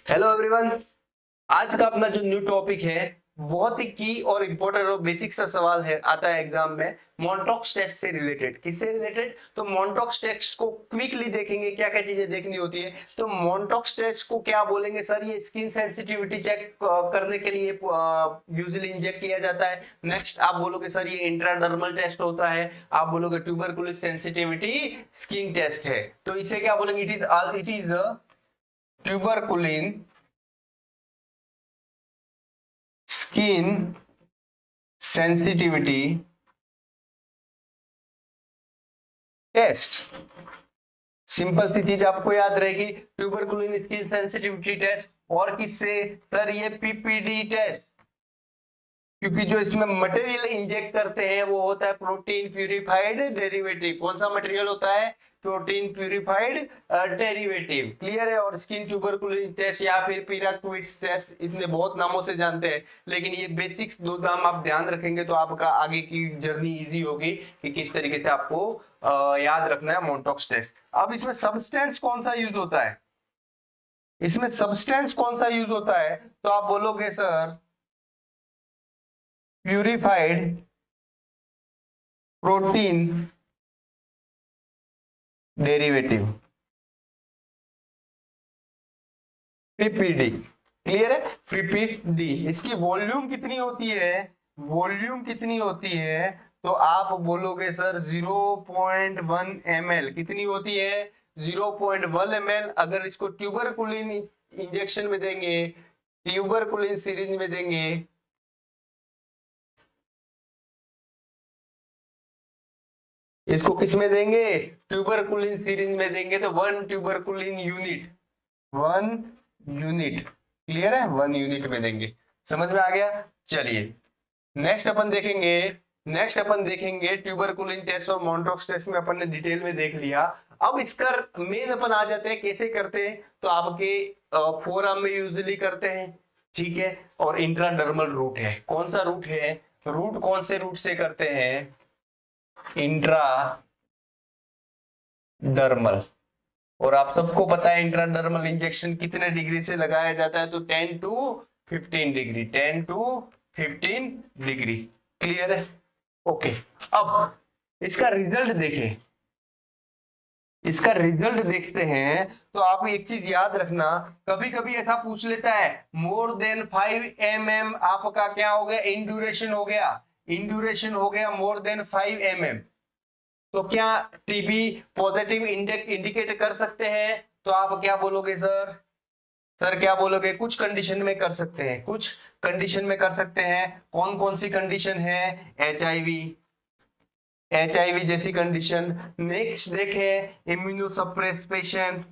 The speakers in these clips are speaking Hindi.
Hello everyone. आज का अपना जो न्यू टॉपिक है बहुत ही की और इम्पोर्टेंट और बेसिक सा सवाल है, आता है एग्जाम में। मॉन्टॉक्स टेस्ट से रिलेटेड, किससे रिलेटेड? तो मॉन्टॉक्स टेस्ट को क्विकली देखेंगे, क्या क्या चीजें देखनी होती है। तो मॉन्टॉक्स टेस्ट को क्या बोलेंगे सर? ये स्किन सेंसिटिविटी चेक करने के लिए यूजुअली इंजेक्ट किया जाता है। नेक्स्ट आप बोलोगे सर ये इंट्राडर्मल टेस्ट होता है। आप बोलोगे ट्यूबरकुलोसिस सेंसिटिविटी स्किन टेस्ट है। तो इसे क्या बोलेंगे? It is tuberculin skin sensitivity test. Simple सी चीज आपको याद रहेगी, ट्यूबरकुलिन स्किन सेंसिटिविटी टेस्ट। और किससे सर? ये पीपीडी टेस्ट, क्योंकि जो इसमें मटेरियल इंजेक्ट करते हैं वो होता है प्रोटीन प्यूरिफाइड डेरिवेटिव। कौन सा मटेरियल होता है? Protein purified derivative. क्लियर है? और स्किन ट्यूबरकुलोसिस टेस्ट या फिर पिराक्विट्स टेस्ट, इतने बहुत नामों से जानते हैं, लेकिन ये बेसिक्स दो नाम आप ध्यान रखेंगे तो आपका आगे की जर्नी इजी होगी कि किस तरीके से आपको याद रखना है मॉन्टॉक्स टेस्ट। अब इसमें सब्सटेंस कौन सा यूज होता है? इसमें सब्सटेंस कौन सा यूज होता है? तो आप बोलोगे sir purified protein derivative, PPD. Clear है? पीपीडी। इसकी वॉल्यूम कितनी होती है? वॉल्यूम कितनी होती है? तो आप बोलोगे सर 0.1 ml। कितनी होती है? 0.1 ml। अगर इसको ट्यूबरकुलिन इंजेक्शन में देंगे, ट्यूबरकुलिन सीरीज में देंगे, इसको किस में देंगे? ट्यूबरकुलिन सीरीज में देंगे तो 1 ट्यूबरकुलिन यूनिट, 1 यूनिट। क्लियर है? 1 यूनिट में देंगे। समझ में आ गया? चलिए नेक्स्ट अपन देखेंगे ट्यूबरकुलिन टेस्ट और मॉन्टॉक्स टेस्ट में अपन ने डिटेल में देख लिया। अब इसका मेन अपन आ जाते हैं कैसे करते हैं। तो आपके फोरआर्म में यूजुअली करते हैं, ठीक है। और इंट्राडर्मल रूट है। कौन सा रूट है? रूट कौन से रूट से करते हैं? Intra dermal. और आप सबको पता है इंट्राडर्मल इंजेक्शन कितने डिग्री से लगाया जाता है? तो 10 to 15 degree, 10 to 15 degree. Clear है? ओके। अब इसका रिजल्ट देखें, इसका रिजल्ट देखते हैं। तो आप एक चीज याद रखना, कभी कभी ऐसा पूछ लेता है मोर देन 5 mm आपका क्या हो गया? इंड्यूरेशन हो गया, इंड्यूरेशन हो गया मोर देन 5 mm। तो क्या टीबी पॉजिटिव इंडिकेट कर सकते हैं? तो आप क्या बोलोगे सर? सर क्या बोलोगे? कुछ कंडीशन में कर सकते हैं, कुछ कंडीशन में कर सकते हैं। कौन कौन सी कंडीशन है? एचआईवी, एचआईवी जैसी कंडीशन। नेक्स्ट देखें immunosuppress patient,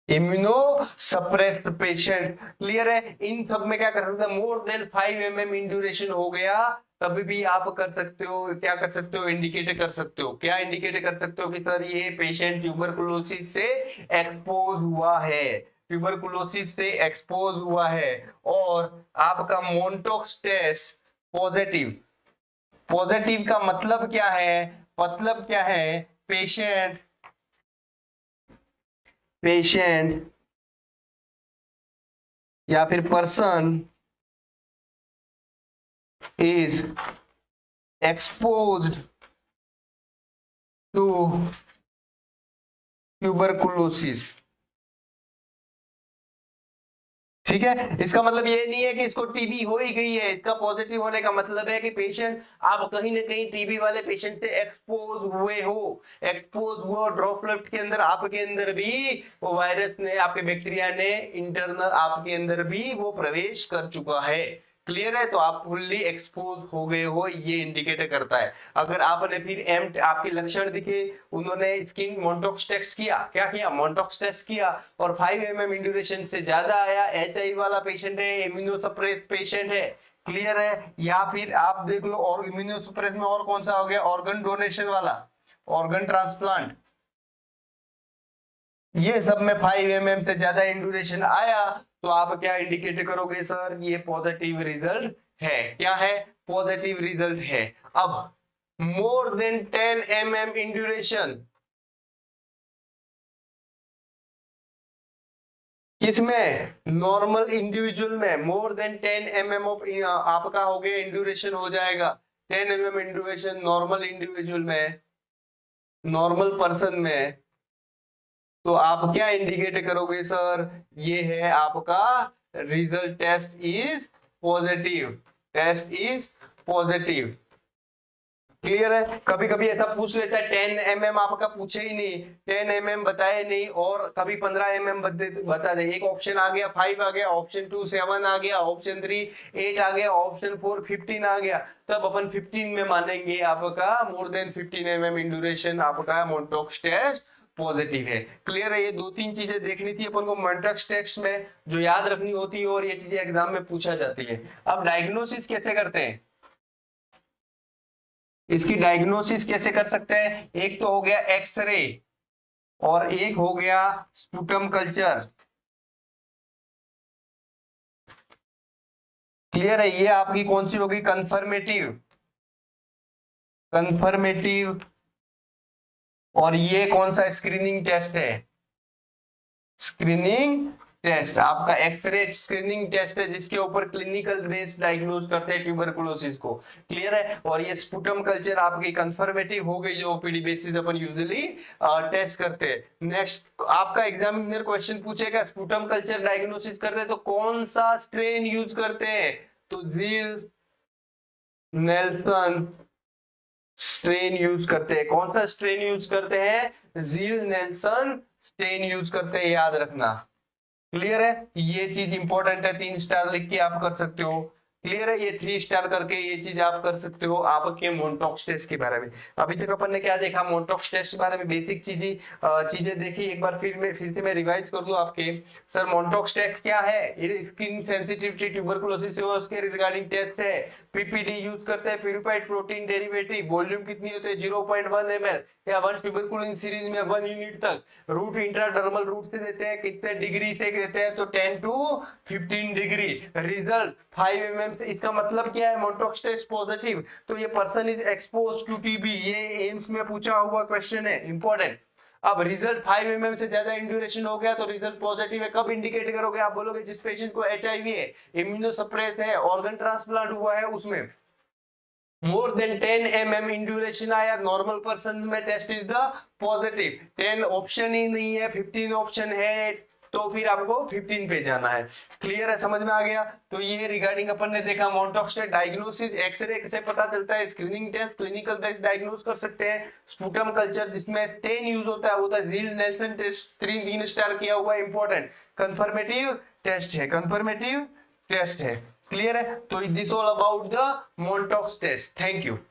immunosuppressed patient. Clear है? इन सब में क्या कर सकते हैं? More than 5 mm in duration हो गया तभी भी आप कर सकते हो, क्या कर सकते हो? इंडिकेट कर सकते हो। क्या इंडिकेट कर सकते हो? कि सर ये पेशेंट ट्यूबरकुलोसिस से एक्सपोज हुआ है, ट्यूबरकुलोसिस से एक्सपोज हुआ है। और आपका मॉन्टॉक्स टेस्ट पॉजिटिव, पॉजिटिव का मतलब क्या है? मतलब क्या है? पेशेंट, पेशेंट या फिर person is exposed to tuberculosis। ठीक है? इसका मतलब ये नहीं है कि इसको टीबी हो ही गई है। इसका पॉजिटिव होने का मतलब है कि पेशेंट, आप कहीं ना कहीं टीबी वाले पेशेंट से एक्सपोज हुए हो, एक्सपोज हुआ। ड्रॉपलेट के अंदर आपके अंदर भी वो वायरस ने, आपके बैक्टीरिया ने इंटरनल आपके अंदर भी वो प्रवेश कर चुका है। क्लियर है? तो आप फुल्ली एक्सपोज हो गए हो, ये इंडिकेट करता है। अगर आपने फिर आपके लक्षण दिखे, उन्होंने स्किन मॉन्टॉक्स टेस्ट किया, क्या किया? मॉन्टॉक्स टेस्ट किया और 5 mm इंड्यूरेशन से ज्यादा आया, एचआईवी वाला पेशेंट है, इम्यूनोसप्रेस्ड पेशेंट है। क्लियर है? या फिर आप देख लो और इम्यूनोसप्रेस में और कौन सा हो गया? ऑर्गन डोनेशन वाला, ऑर्गन ट्रांसप्लांट। ये सब में 5 mm से ज्यादा इंड्यूरेशन आया तो आप क्या इंडिकेट करोगे? सर ये पॉजिटिव रिजल्ट है। क्या है? पॉजिटिव रिजल्ट है। अब मोर देन 10 mm इंड्यूरेशन, किसमें? नॉर्मल इंडिविजुअल में मोर देन 10 mm ऑफ आपका हो गया इंड्यूरेशन हो जाएगा। 10 mm इंड्यूरेशन नॉर्मल इंडिविजुअल में, नॉर्मल पर्सन में, तो आप क्या इंडिकेट करोगे सर? ये है आपका result, test is positive, test is positive. Clear है? कभी कभी ऐसा पूछ लेता है 10 mm आपका पूछे ही नहीं, 10 mm बताए नहीं, और कभी 15 mm बता दे। एक ऑप्शन आ गया 5 आ गया, ऑप्शन 2 7 आ गया, ऑप्शन 3 8 आ गया, ऑप्शन 4 15 आ गया, तब अपन 15 में मानेंगे आपका more than 15 mm in duration आपका मोंटोक्स टेस्ट पॉजिटिव है। क्लियर है? ये दो तीन चीजें देखनी थी अपन को मोंटोक्स टेस्ट में, जो याद रखनी होती है, और ये चीजें एग्जाम में पूछा जाती है। अब डायग्नोसिस कैसे करते हैं, इसकी डायग्नोसिस कैसे कर सकते हैं? एक तो हो गया एक्सरे और एक हो गया स्पुटम कल्चर। क्लियर है? ये आपकी कौन सी होगी? Confirmative, confirmative. और ये कौन सा स्क्रीनिंग टेस्ट है? स्क्रीनिंग टेस्ट आपका एक्सरे स्क्रीनिंग टेस्ट है, जिसके ऊपर क्लिनिकल बेस्ड डायग्नोज करते हैं ट्यूबरकुलोसिस को। क्लियर है? और ये स्पुटम कल्चर आपकी कंफर्मेटिव हो गई, जो ओपीडी बेसिस अपन यूजुअली टेस्ट करते हैं। नेक्स्ट आपका एग्जामिनर क्वेश्चन पूछेगा स्पुटम कल्चर डायग्नोसिस करते हैं तो कौन सा स्ट्रेन यूज करते हैं? तो जील नेल्सन स्ट्रेन यूज करते हैं। कौन सा स्ट्रेन यूज करते हैं? जील नेल्सन स्ट्रेन यूज करते हैं, याद रखना। क्लियर है? ये चीज इंपॉर्टेंट है, 3 स्टार लिख के आप कर सकते हो। क्लियर है? ये 3 स्टार करके ये चीज आप कर सकते हो आपके मोंटोक्स टेस्ट के बारे में। अभी तक अपन ने क्या देखा? मोंटोक्स टेस्ट के बारे में बेसिक चीजें देखी। एक बार फिर से मैं रिवाइज कर दूं आपके। सर मोंटोक्स टेस्ट क्या है? ये स्किन सेंसिटिविटी ट्यूबरकुलोसिस है उसके रिगार्डिंग टेस्ट है। पीपीडी यूज करते हैं, प्यूरिफाइड प्रोटीन डेरिवेटिव। वॉल्यूम कितनी होती है? 0.1 ml या 1 ट्यूबरकुलिन सीरीज में 1 यूनिट तक। रूट इंट्राडर्मल रूट से देते हैं, कितने डिग्री से देते हैं? तो 10 to 15 डिग्री। रिजल्ट 5 mm से। इसका मतलब क्या है? मोंटोक्स टेस्ट पॉजिटिव, तो ये person is expose to TB. ये एम्स में पूछा हुआ क्वेश्चन है, इंपॉर्टेंट। अब रिजल्ट 5 mm से ज्यादा इंड्यूरेशन हो गया तो रिजल्ट पॉजिटिव है। कब इंडिकेट करोगे? आप बोलोगे जिस पेशेंट को एचआईवी है, इम्यूनोसप्रेस है, ऑर्गन ट्रांसप्लांट हुआ है, उसमें more than 10 mm in duration आया, नॉर्मल पर्सन में test is the positive. 10 option ही नहीं है, 15 ऑप्शन है, तो फिर आपको 15 पे जाना है। क्लियर है? समझ में आ गया? तो ये रिगार्डिंग अपन ने देखा मोंटोक्स टेस्ट डायग्नोसिस। एक्सरे से पता चलता है, screening test clinical based diagnose कर सकते हैं। स्पुटम कल्चर जिसमें स्टेन यूज होता है, वो होता है जील नेल्सन टेस्ट, 3 स्टार किया हुआ, इंपॉर्टेंट। कंफर्मेटिव टेस्ट है, कंफर्मेटिव टेस्ट है। क्लियर है? तो this all about the Mantoux test. Thank you.